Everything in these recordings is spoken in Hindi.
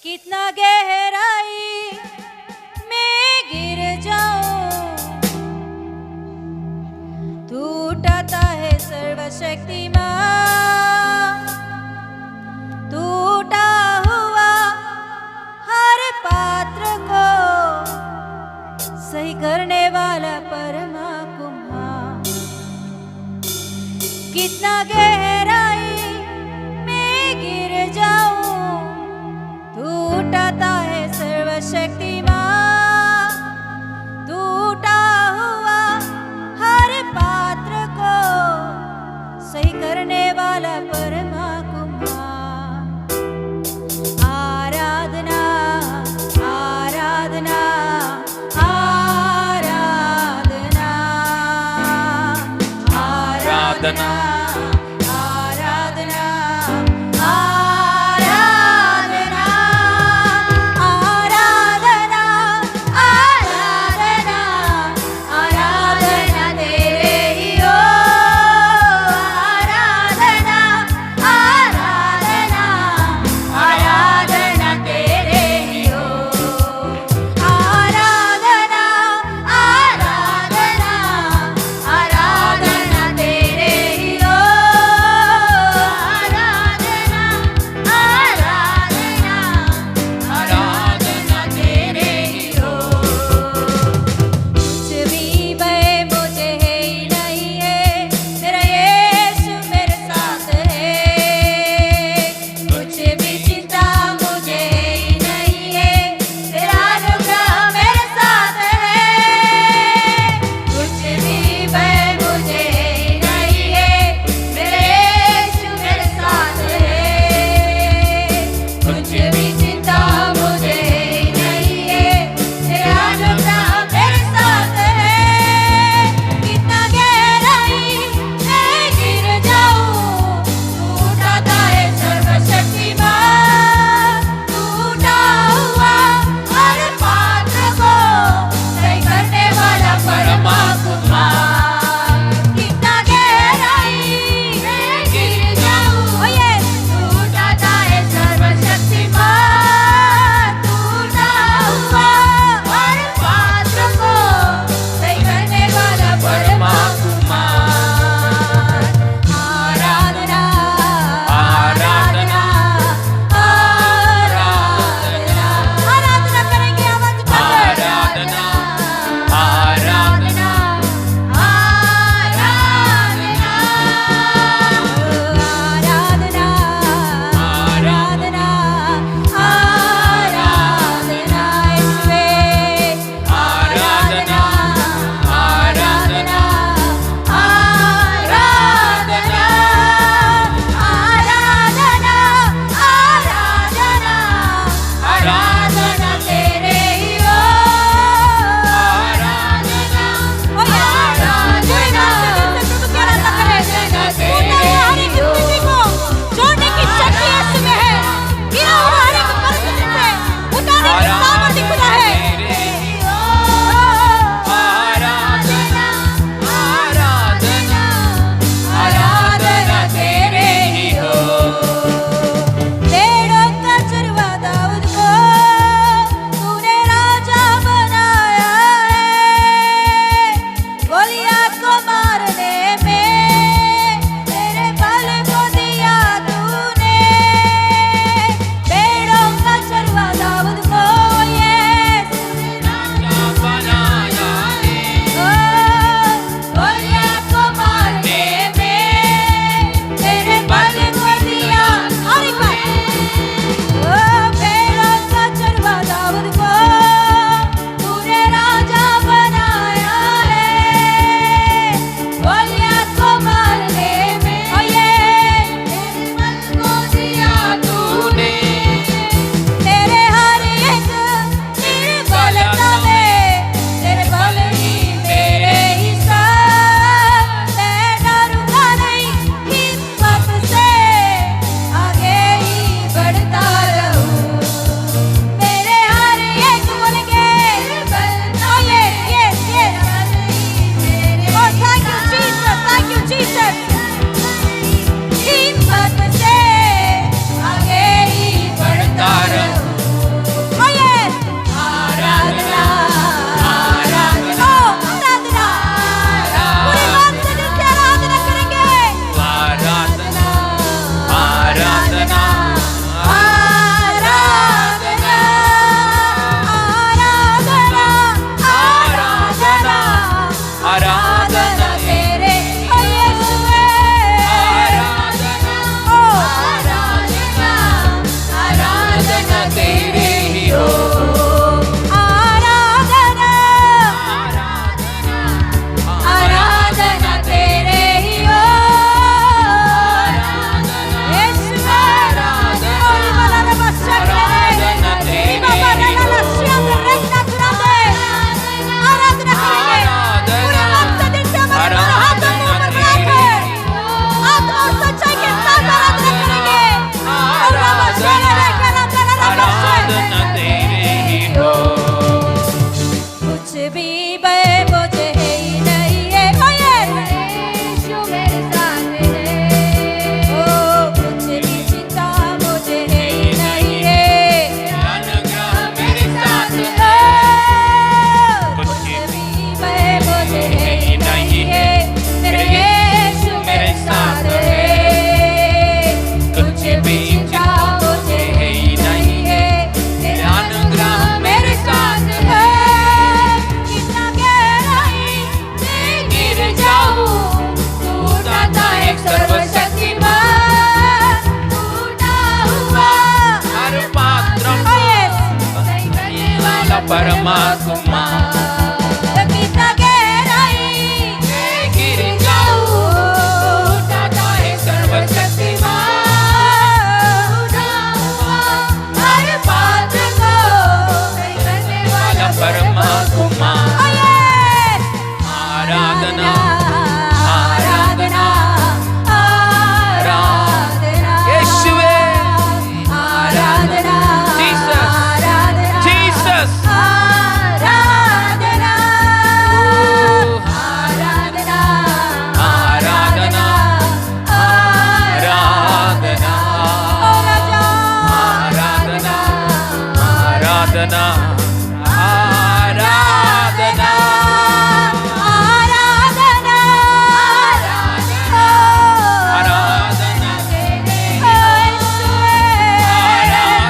कितना गहराई में गिर जाऊं, तू उठाता है सर्वशक्तिमान। टूटा हुआ हर पात्र को सही करने वाला परमा कुम्हार। कितना गहराई में गिर जाऊं, तू उठाता है सर्वशक्तिमान। टूटा हुआ हर पात्र को सही कर परमा कुमार कितना गहराई मैं गिर जाऊं उठाता है सर्वशक्तिमान हर पात्र को करने वाला परमा कुमार आराधना आराधना आराधना यीशुवे आराधना जीसस जीसस आराधना आराधना आराधना आराधना ओ राजा आराधना आराधना आराधना आराधना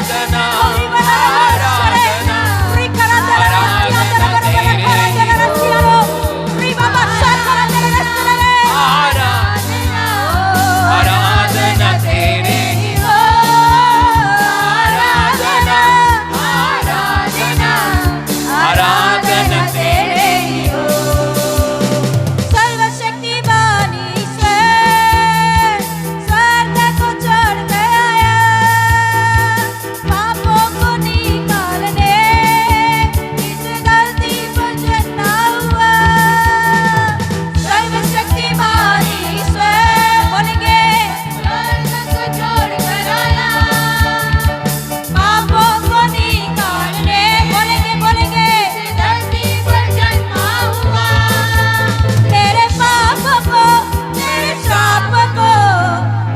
आराधना आराधना तेरे आराधना तेरे सर्वशक्तिमान ईश्वर स्वर्ग को छोड़ कर आया पापों को निकालने इस धरती पर जन्मा हुआ सर्वशक्तिमान ईश्वर बोलेंगे स्वर्ग को छोड़ कर आया पापों को निकालने बोलेंगे इस धरती पर जन्मा हुआ तेरे पापों को तेरे श्राप को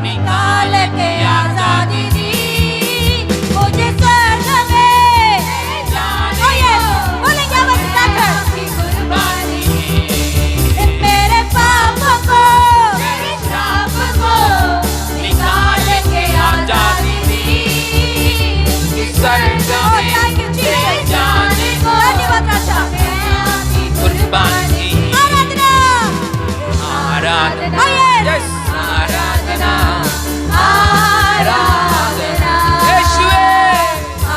निकाल के आजादी दी मुझे स्वर्ग में ओ यस बोलेंगे आवाज उठाकर कुर्बानी मेरे पापों को तेरे श्राप को निकाल के आजादी दी स्वर्ग में तेरे जाने को धन्यवाद राजा कुर्बानी आराधना आराधना यस आराधना आराधना यीशुवे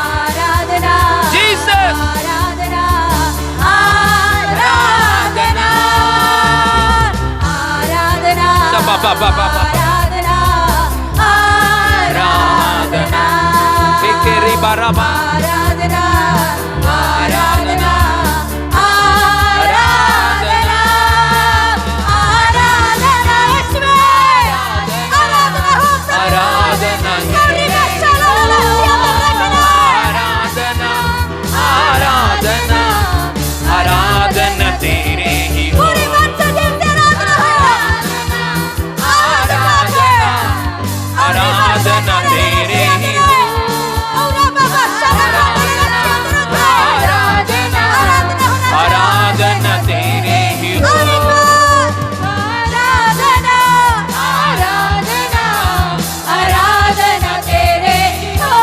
आराधना जीसस आराधना आराधना आराधना सबा बाबा बाबा आराधना आराधना तेरी बाराबा आराधना आराधना आराधना आराधना यीशुवे आराधना हो आराधना आराधना आराधना आराधना तेरे ही हो पूरी मन से दिल से आराधना आराधना आराधना तेरे ही हो आराधना आराधना तेरे ही हो आराधना आराधना आराधना तेरे हो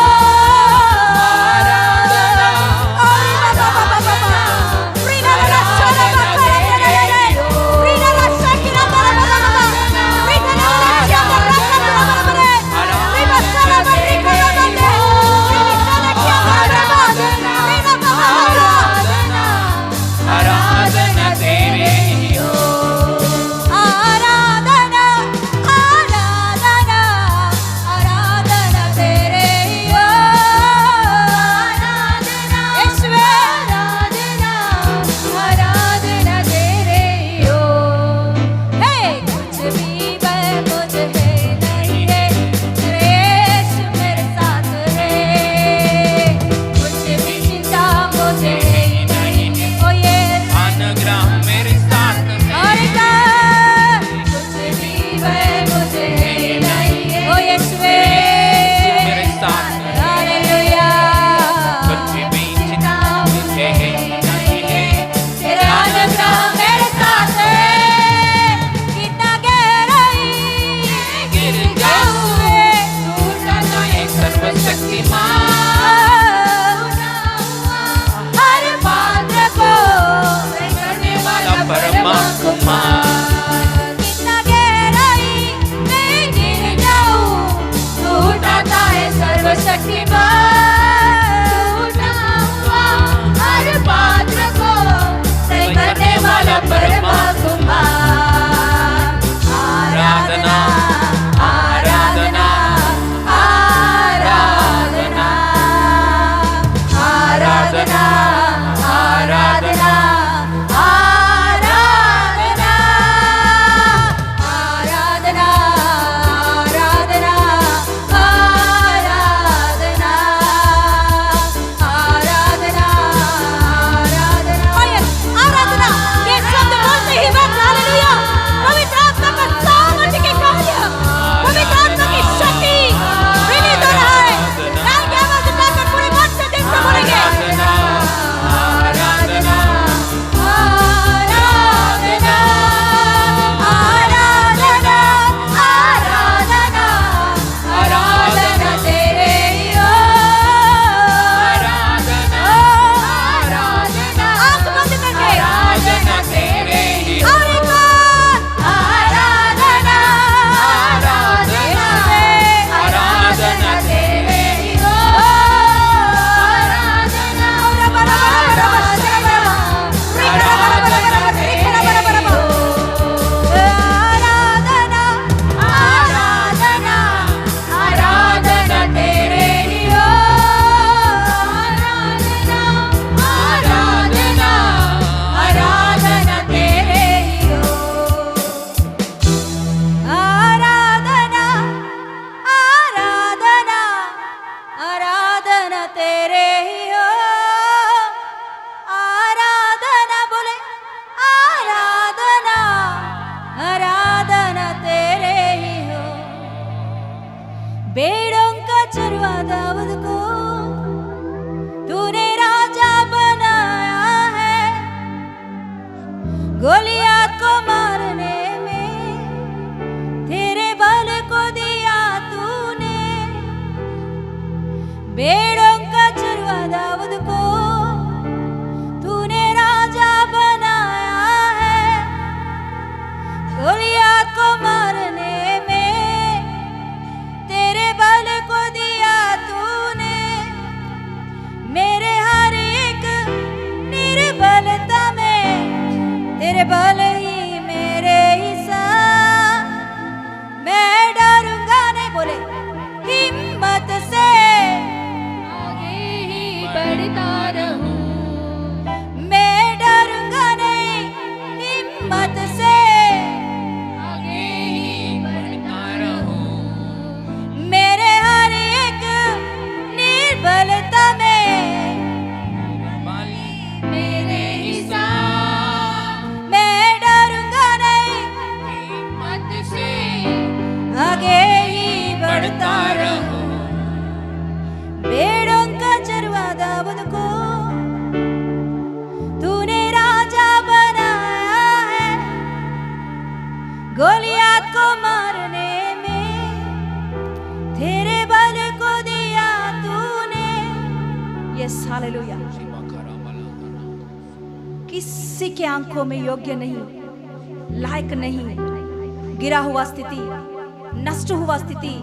आराधना आराधना तेरे ही हो आराधना आराधना आराधना तेरे ही हो आराधना यीशुवे आराधना आराधना तेरे ही हो हे कुछ भी वह मुझे नहीं है तेरे यीशु मेरे साथ है कुछ भी चिंता मुझे नहीं है ओ ये अनुग्रह मेरे साथ है और कुछ भी वह मुझे नहीं है ओ यीशुवे मेरे साथ है हालेलुया कुछ भी चिंता मुझे नहीं है तेरा अनुग्रह मेरे साथ है कितना गहराई गिर जाऊं उठाता है सर्वशक्तिमान हर पात्र को करने वाला परमा कुमार कितना गहराई मैं गिर जाऊं तू उठाता है सर्वशक्तिमान उठा हुआ हर पात्र भेड़ों का चरवा दाऊद को तूने राजा बनाया है, गोलियत को मारने में तेरे बल को दिया तूने। भेड़ों का चरवा दाऊद को तूने राजा बनाया है, गोलियत को मारने में तेरे बल को दिया तूने। मेरे हर एक निर्बलता में तेरे बल ही मेरे हिस्सा। मैं डरूंगा नहीं, बोले हिम्मत से आगे ही बढ़ता रहूं। मैं डरूंगा नहीं, हिम्मत से आगे ही बढ़ता रहूं। मेरे हर एक निर्बलता में मालिक मेरे हिस्सा मैं डरूंगा नहीं, हिम्मत से आगे ही बढ़ता रहूं। भेड़ों का चरवा दाऊद को तूने राजा बनाया है, गोलियत को मारने में तेरे बल को दिया तूने। Yes hallelujah. किसी के आंखों में योग्य नहीं, लायक नहीं, गिरा हुआ स्थिति, नष्ट हुआ स्थिति,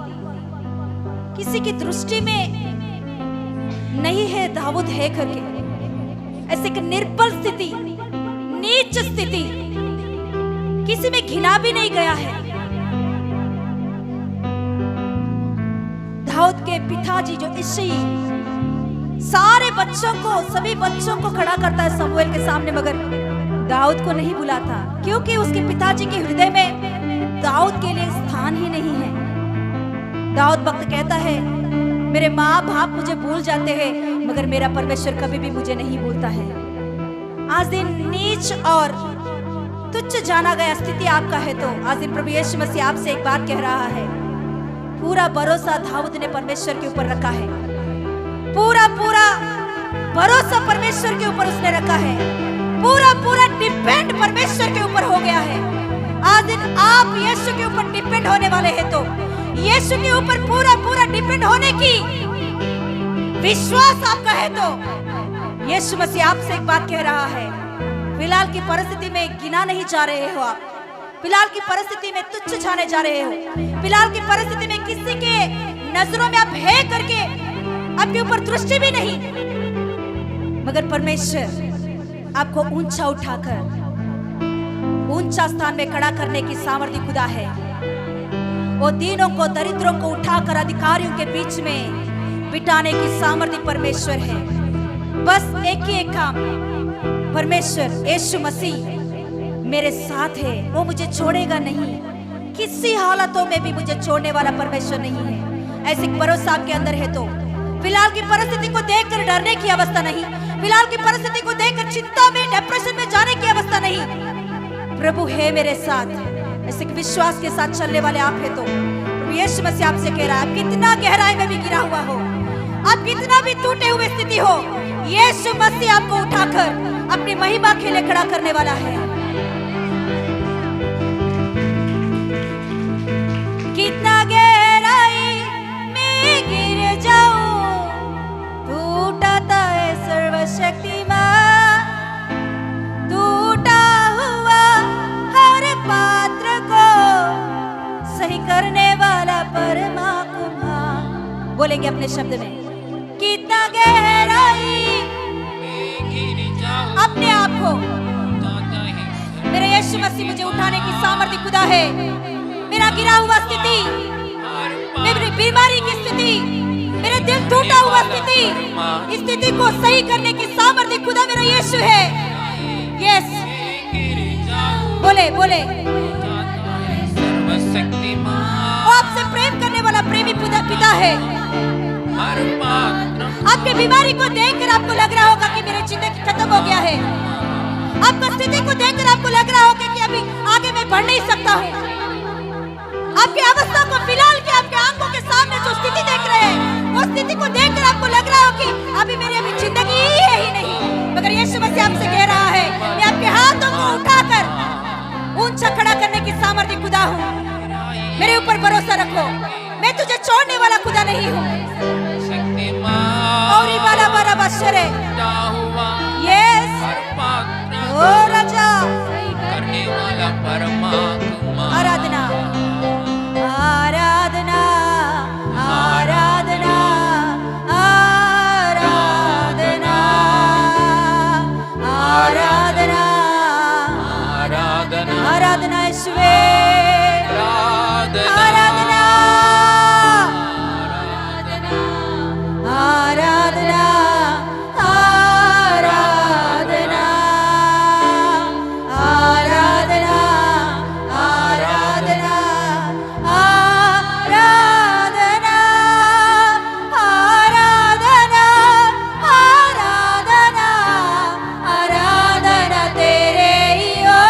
किसी की दृष्टि में नहीं है दाऊद है करके, ऐसे एक निर्बल स्थिति, नीच स्थिति, किसी में घिना भी नहीं गया है। दाऊद के पिताजी जो इश्शी सारे बच्चों को, सभी बच्चों को खड़ा करता है शमूएल के सामने, मगर दाऊद को नहीं बुलाता, क्योंकि उसके पिताजी के हृदय में दाऊद के लिए स्थान ही नहीं है। दाऊद वक्त कहता है, मेरे माँ बाप मुझे भूल जाते हैं, मगर मेरा परमेश्वर कभी भी मुझे नहीं भूलता है। आज दिन नीच और तुच्छ जाना गया स्थिति आपका है, तो आज दिन प्रभु यीशु मसीह आपसे एक बात कह रहा है। पूरा भरोसा दाऊद ने परमेश्वर के ऊपर रखा है, पूरा पूरा भरोसा परमेश्वर के ऊपर उसने रखा है, पूरा पूरा डिपेंड परमेश्वर के ऊपर हो गया है। आज दिन आप यीशु के ऊपर डिपेंड होने वाले हैं, तो यीशु के ऊपर पूरा पूरा डिपेंड होने की विश्वास आपका है, तो यीशु मसीह आपसे एक बात कह रहा है। फिलहाल की परिस्थिति में गिना नहीं जा रहे हो आप, फिलहाल की परिस्थिति में तुच्छ जाने जा रहे हो, फिलहाल की परिस्थिति में किसी के नजरों में आप है करके आपके ऊपर दृष्टि भी नहीं, मगर परमेश्वर आपको ऊंचा उठाकर ऊंचा स्थान में खड़ा करने की सामर्थ्य खुदा है। वो दीनों को, दरिद्रों को उठाकर अधिकारियों के बीच में बिठाने की सामर्थ्य परमेश्वर है। बस एक ही एक काम, परमेश्वर यीशु मसीह मेरे साथ है, वो मुझे छोड़ेगा नहीं, किसी हालातों में भी मुझे छोड़ने वाला परमेश्वर नहीं है। ऐसे भरोसा आपके अंदर है, तो फिलहाल की परिस्थिति को देखकर डरने की अवस्था नहीं, फिलहाल की परिस्थिति को देखकर चिंता में, डिप्रेशन में जाने की अवस्था नहीं। प्रभु है मेरे साथ, ऐसे विश्वास के साथ चलने वाले आप है, तो प्रभु यीशु मसीह आपसे कह रहा है, आप कितना गहराई में भी गिरा हुआ हो, आप कितना भी टूटे हुए स्थिति हो, यीशु मसीह आपको उठाकर अपनी महिमा के लिए खड़ा करने वाला है। कितना गहराई में गिर जाऊं, तू उठाता है सर्वशक्तिमान, टूटा हुआ हर पात्र को सही करने वाला परम कुम्हार। बोलेंगे अपने शब्द में, कितना गहराई अपने आप को, मेरे यीशु मसीह मुझे उठाने की सामर्थ्य खुदा है। मेरा गिरा हुआ स्थिति, मेरी बीमारी की स्थिति, मेरे दिल टूटा हुआ स्थिति, इस स्थिति को सही करने की सामर्थ्य खुदा मेरा यीशु है। यस, बोले बोले, वो आपसे प्रेम करने वाला प्रेमी पिता है। आपके बीमारी को देखकर आपको लग रहा होगा कि मेरी जिंदगी खत्म हो गया है, आपकी स्थिति को देखकर आपको लग रहा होगा कि अभी आगे मैं बढ़ नहीं सकता हूँ। आपकी अवस्था को फिलहाल के आपके आंखों के सामने जो पर भरोसा रखो, मैं तुझे छोड़ने वाला खुदा नहीं हूँ। शक्तिमान और इबाला बारा बशरे, हुआ यस, परमात्मा ओ राजा, करने वाला परमात्मा आराधना, आराधना, आराधना, आराधना, आराधना, आराधना आराधना यीशुवे, आराधना आराधना, आराधना, आराधना, आराधना, आराधना, आराधना, आराधना, आराधना, आराधना तेरे ही हो,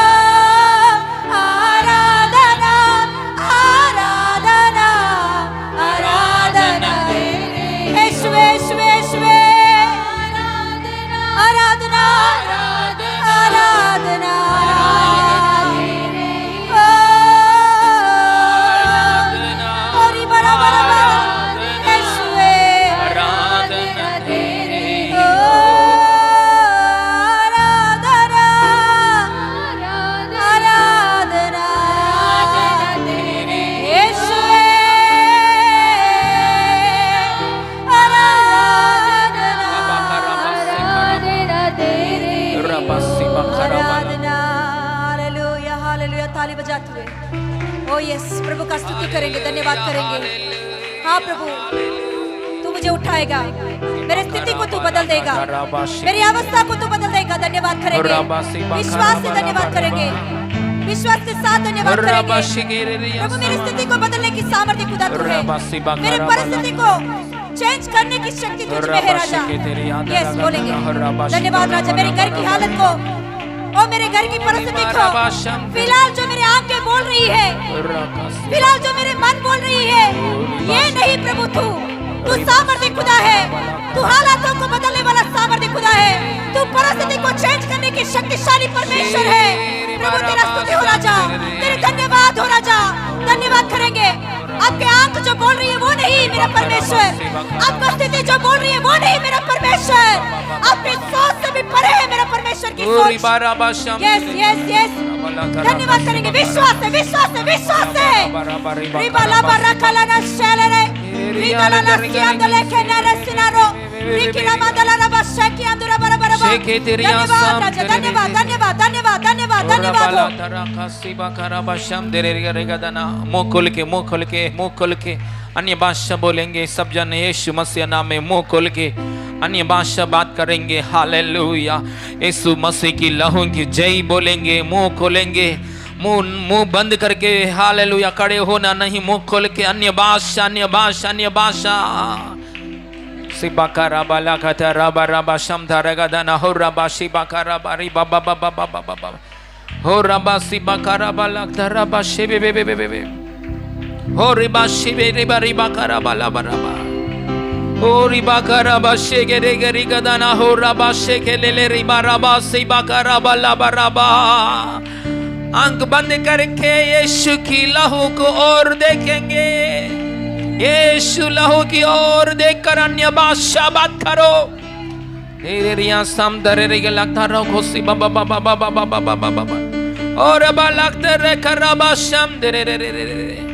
आराधना, आराधना, आराधना यीशुवे, यीशुवे, यीशुवे, आराधना, आराधना, ओरी बड़ा बड़ा बड़ा यीशुवे, आराधना तेरे ओ आराधना, आराधना यीशुवे, आराधना, हालेलुया, हालेलुया, ताली बजाते हुए, ओ यस, प्रभु का स्तुति करेंगे, धन्यवाद करेंगे। हाँ प्रभु, तू मुझे उठाएगा, मेरे स्थिति को तू बदल देगा, मेरी अवस्था को तू बदल देगा। धन्यवाद करेंगे, विश्वास से धन्यवाद करेंगे, विश्वास के साथ धन्यवाद करेंगे। प्रभु मेरी स्थिति को बदलने की सामर्थ्य खुदा तू है, मेरी परिस्थिति को चेंज करने की शक्ति तुझ में है राजा। यस बोलेंगे, धन्यवाद राजा। मेरे घर की हालत को और मेरे घर की परिस्थिति को, फिलहाल जो मेरी आंखें बोल रही है, फिलहाल जो मेरे मन बोल रही है, ये नहीं प्रभु, तू सामर्थ्य खुदा है, तू हालातों को बदलने वाला सामर्थ्य खुदा है, तू परिस्थिति को चेंज करने की शक्तिशाली परमेश्वर है। प्रभु तेरा स्तुति हो राजा, तेरे धन्यवाद हो राजा। धन्यवाद करेंगे। आपके आंख जो बोल रही है वो नहीं मेरा परमेश्वर, आपकी स्थिति जो बोल रही है वो नहीं मेरा परमेश्वर, आपकी सोच से भी परे है मेरा परमेश्वर की सोच। यस यस यस, धन्यवाद करेंगे, विश्वास से, विश्वास से, विश्वास से। रिबाला बरकला न शेलरे, रिबाला न सियांदले के नरसिनारो, रिकिला मंदला न बशकी अंदुरा बरबरबा। धन्यवाद राजा, धन्यवाद, धन्यवाद, धन्यवाद, धन्यवाद, धन्यवाद। मुंह खोल के अन्य भाषा बोलेंगे। सब जन यीशु मसीह नाम में मुंह खोल के अन्य भाषा बात करेंगे। हालेलुया, यीशु मसीह की लहू की जय बोलेंगे। मुंह खोलेंगे, मुंह बंद करके। हालेलुया, खड़े होना नहीं, मुंह खोल के अन्य भाषा, अन्य भाषा, अन्य भाषा। सिबाकारा बाला कथा रबा रबा शमधा रगदना हो रबा शिबाकारा बारी बाबा बाबा बाबा बाबा हो रबा सिबाकारा बाला रबा शिबे बे बे बे बे हो रिबा शिबे रिबा रिबा करा बाला बराबा हो रिबा करा बा शेगे रे गरी गदना हो रबा शेके ले ले रिबा रबा सिबाकारा बाला बराबा। आंख बंद करके यीशु की लहू को और देखेंगे। यीशु लहू की ओर देखकर अन्य भाषा बात करो। तेरे रिया सम दरे रे लगता रहो खुशी बाबा बाबा बाबा बाबा बाबा बाबा और बा लगते रे करबा शम दरे रे रे रे रे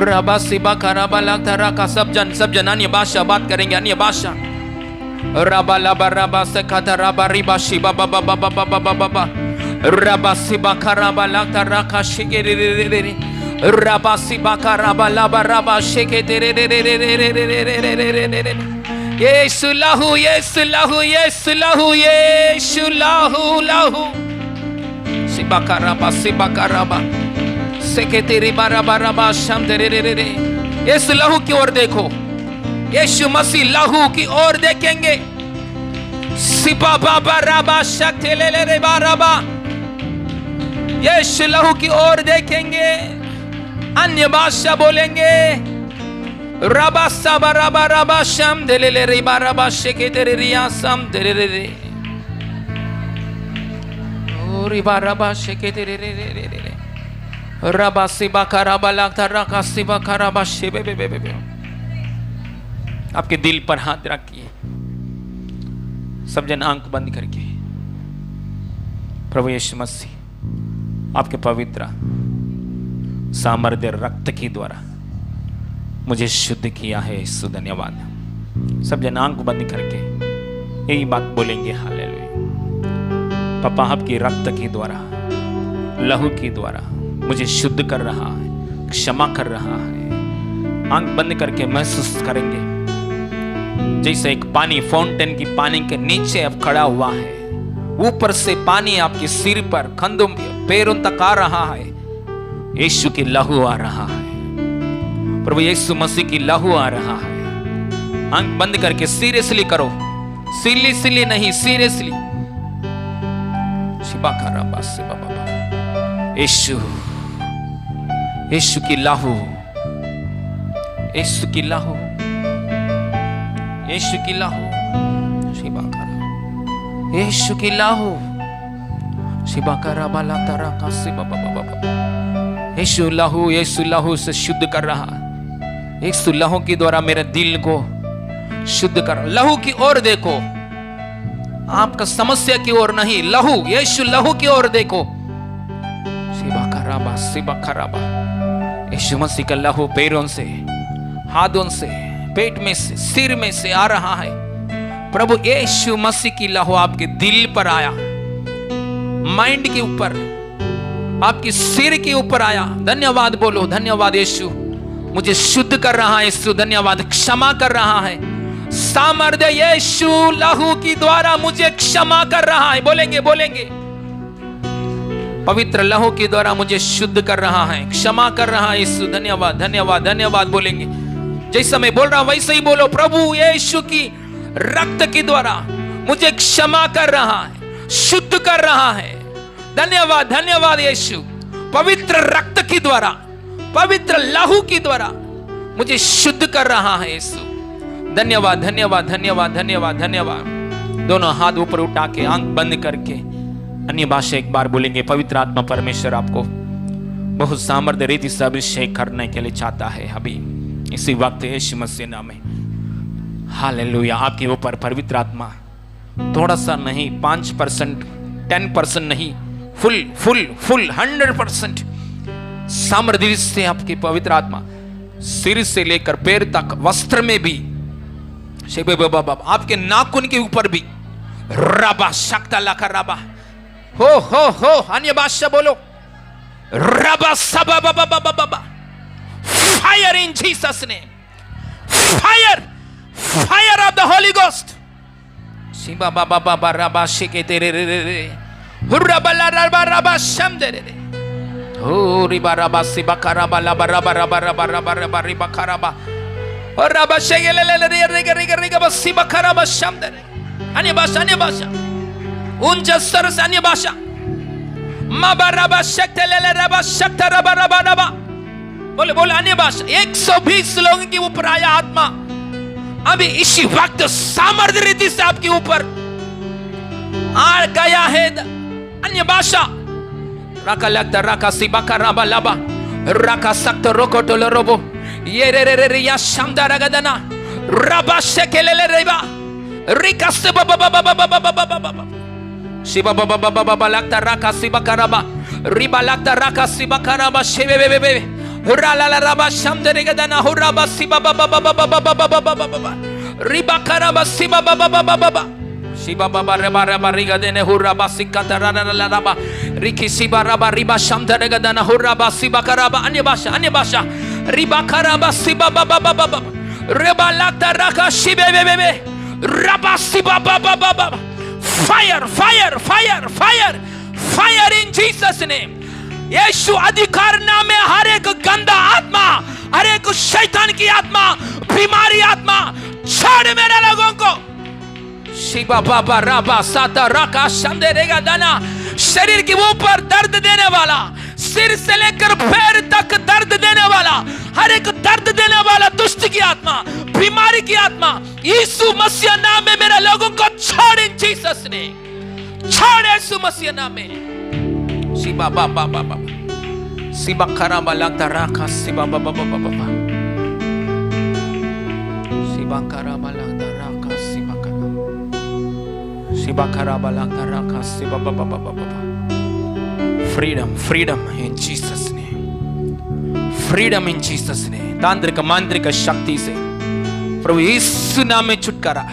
रबा सिबा करबा लगता रखा। सब जन अन्य भाषा बात करेंगे। अन्य भाषा रबा लबा रबा से खाता रबा रिबा शिबा बाबा बाबा बाबा बाबा रबा सिबा करबा लगता रखा शिगे रे रे रे रे रबा सिबा करबा लबा रबा शिगे तेरे रे रे रे रे रे रे रे रे रे रे। यीशु लहू, यीशु लहू, यीशु लहू, यीशु लहू लहू सिबा करबा सेके तेरी बारा बारा बाशम तेरे रे रे रे। यीशु लहू की ओर देखो। यीशु मसीह लहू की ओर देखेंगे। सिबा बाबा राबा शक्ति ले ले रे बाराबा। यीशु लहू की ओर देखेंगे। अन्य भाषा बोलेंगे। रबा सबा रबा रबा शम तेरे ले रे बाराबा सेके तेरे रिया सम तेरे रे रे ओ रे बाराबा सेके तेरे रे रे रे रे रबा सिबा कराबा लागता रका सिबा कराबा शेबे बे बे बे बे। आपके दिल पर हाथ रखिए, सब जन आंख बंद करके। प्रभु यीशु मसीह आपके पवित्र सामर्थ्य रक्त के द्वारा मुझे शुद्ध किया है, यीशु धन्यवाद। सब जन आंख बंद करके यही बात बोलेंगे, हालेलुया। पापा आपकी रक्त के द्वारा, लहू के द्वारा मुझे शुद्ध कर रहा है, क्षमा कर रहा है। आंख बंद करके महसूस करेंगे जैसे एक पानी फाउंटेन की पानी के नीचे अब खड़ा हुआ है, ऊपर से पानी आपके सिर पर, कंधों, पैरों तक आ रहा है। यीशु की लहू आ रहा है, प्रभु यीशु मसीह की लहू आ रहा है। आंख बंद करके सीरियसली करो, सिली नहीं, सीरियसली। शिबा का रबा से बाबा, यीशु, यीशु की लहू, यीशु की लहू, यीशु की लहू, शिबा का रबा, यीशु की लहू, शिबा का रबा ला तारा का से बाबा बाबा। यीशु लहू से शुद्ध कर रहा है। यीशु लहू के द्वारा मेरे दिल को शुद्ध कर। लहू की ओर देखो, आपका समस्या की ओर नहीं, लहू, यीशु लहू की ओर देखो। सिबा खराबा, यीशु मसीह का लहू पैरों से, हाथों से, पेट में से, सिर में से आ रहा है। प्रभु यीशु मसीह की लहू आपके दिल पर आया, माइंड के ऊपर, आपके सिर के ऊपर आया। धन्यवाद बोलो, धन्यवाद यीशु, मुझे शुद्ध कर रहा है यीशु, धन्यवाद, क्षमा कर रहा है। सामर्थ्य यीशु लहू की द्वारा मुझे क्षमा कर रहा है। बोलेंगे, बोलेंगे, पवित्र लहू के द्वारा मुझे शुद्ध कर रहा है, क्षमा कर रहा है यीशु, धन्यवाद, धन्यवाद, धन्यवाद। बोलेंगे, जैसा मैं बोल रहा हूं वैसे ही बोलो। प्रभु यीशु की रक्त के द्वारा मुझे क्षमा कर रहा है, शुद्ध कर रहा है। धन्यवाद, धन्यवाद यीशु, पवित्र रक्त के द्वारा, पवित्र लहू के द्वारा मुझे शुद्ध कर रहा है यीशु। धन्यवाद, धन्यवाद, धन्यवाद, धन्यवाद, धन्यवाद। दोनों हाथ ऊपर उठा के, आंख बंद करके अन्य भाषा एक बार बोलेंगे। पवित्र आत्मा परमेश्वर आपको बहुत सामर्थ्य रीति से अभिषेक करने के लिए चाहता है अभी इसी वक्त यीशु मसीह नाम में। हालेलुया। आपके ऊपर पवित्र आत्मा थोड़ा सा नहीं, 5%, 10% नहीं, फुल फुल फुल 100% सामर्थ्य से आपकी पवित्र आत्मा सिर से लेकर पैर तक, वस्त्र में भी, आपके नाखून के ऊपर भी, रबा शक्ता लका रबा, हो अन्य भाषा बोलो, रबा सबा बाबा बाबा बाबा। Fire in Jesus name, fire, fire of the holy ghost. शिबा बाबा बाबा रबा शिके तेरे रे रे रे, हुर्रबा ला रबा रबा शम दे रे रे, हो रिबा रबा सिबा करबा रबा रबा रबा रबा रबा रबा रिबा करबा, और रबा शिके ले ले रे रे रे रे रे सिबा करबा शम दे रे। अन्य भाषा, अन्य भाषा, उनजा सरस अन्य भाषा। माबा रबा शक्ति ले ले रबा शक्ति रबा रबा रबा, बोले बोले अन्य भाषा। 120 लोगों के ऊपर आया आत्मा अभी इसी वक्त सामर्थ्य रीति से आपके ऊपर आ गया है। अन्य भाषा, रका लगता रका सिबा का रबा लबा, रका सक्त रोको टोलो रोबो, ये रे रे रे या शामदा रगदना, रबा शक्ति ले ले रेबा, रिका से बाबा बाबा बाबा बाबा बाबा, शिबा बाबा बाबा बाबा लगता रका सिबा का रबा, रिबा लगता रका सिबा का रबा, शेबे बे बे बे, हुरा ला ला रबा शामदा रगदना, हुरा बा सिबा बाबा बाबा बाबा बाबा बाबा बाबा, रिबा का रबा सिबा बाबा बाबा बाबा, शिबा बाबा रबा रबा रिगा देने, हुरा बा सिक्का तरा ला रबा, रिकी सिबा रबा रिबा शामदा रगदना, हुरा बा सिबा का रबा। अन्य भाषा, अन्य भाषा, रिबा का रबा सिबा बाबा बाबा बाबा, रेबा लगता रका शिबे बे बे बे, रबा सिबा बाबा बाबा। Fire, fire, fire, fire, fire in Jesus name. यीशु अधिकार नाम में हर एक गंदा आत्मा, हर एक शैतान की आत्मा, बीमारी आत्मा छोड़ मेरे लोगों को। शिबा बाबा राबा साता राका शंदेरेगा दाना, शरीर के ऊपर दर्द देने वाला, सिर से लेकर पैर तक दर्द देने वाला, हर एक दर्द देने वाला दुष्ट की आत्मा, बीमारी की आत्मा, यीशु मसीह नाम में मेरे लोगों को छोड़ इन जीसस ने, छोड़ यीशु मसीह नाम में। शिबा बाबा बाबा, सिबा खराबा लगता राखा सिबा बाबा बाबा बाबा सिबा खराबा लगता राखा सिबा खराबा लगता राखा सिबा बाबा बाबा बाबा फ्रीडम फ्रीडम इन जीसस ने फ्रीडम इन जीसस ने तांत्रिक मांत्रिक शक्ति से प्रभु यीशु नाम में छुटकारा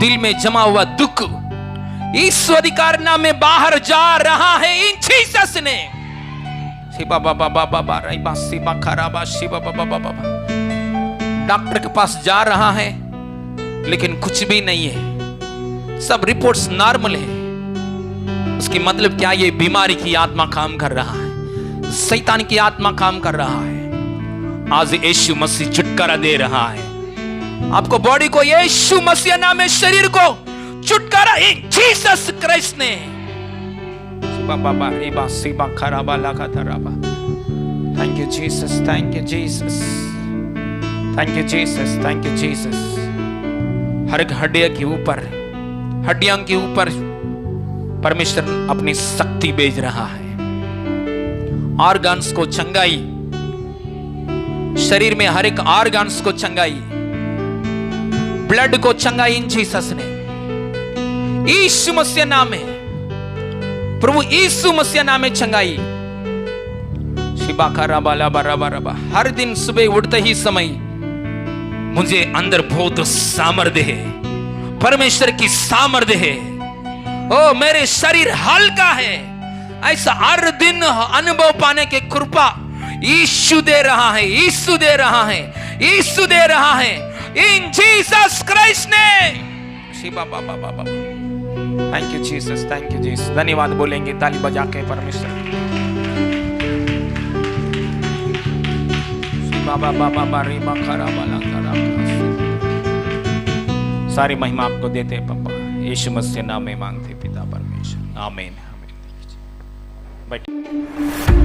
दिल में जमा हुआ दुख यीशु अधिकार नाम में बाहर जा रहा है इन जीसस ने शिबा बाबा बाबा बाबा शिबा खराबा शिबा बाबा बाबा डॉक्टर के पास जा रहा है लेकिन कुछ भी नहीं है सब रिपोर्ट्स नॉर्मल है उसकी मतलब क्या ये बीमारी की आत्मा काम कर रहा है शैतान की आत्मा काम कर रहा है आज यीशु मसीह छुटकारा दे रहा है आपको बॉडी को यीशु मसीह नाम में शरीर को छुटकारा इन जीसस क्राइस्ट ने बाबा रिबा सिबा खराबा लगा धराबा thank you Jesus thank you Jesus thank you Jesus thank you Jesus हर एक हड्डियों के ऊपर परमेश्वर अपनी शक्ति भेज रहा है ऑर्गन्स को चंगाई शरीर में हर एक ऑर्गन्स को चंगाई ब्लड को चंगाई इन जीसस ने यीशु मसीह नाम में प्रभु यीशु मसीह नाम में चंगाई शिबा खराबा रबा रबा रबा हर दिन सुबह उठते ही समय मुझे अंदर बहुत सामर्थ्य है परमेश्वर की सामर्थ्य है ओ मेरे शरीर हल्का है ऐसा हर दिन अनुभव पाने के कृपा यीशु दे रहा है यीशु दे रहा है यीशु दे रहा है इन जीसस क्राइस्ट ने शिबा बाबा बाबा थैंक यू जीसस धन्यवाद बोलेंगे ताली बजा के परमेश्वर बाबा बाबा बारी बखरा बाला सारी महिमा आपको देते हैं पापा यीशु मसीह नाम में मांगते पिता परमेश्वर आमीन आमीन बैठ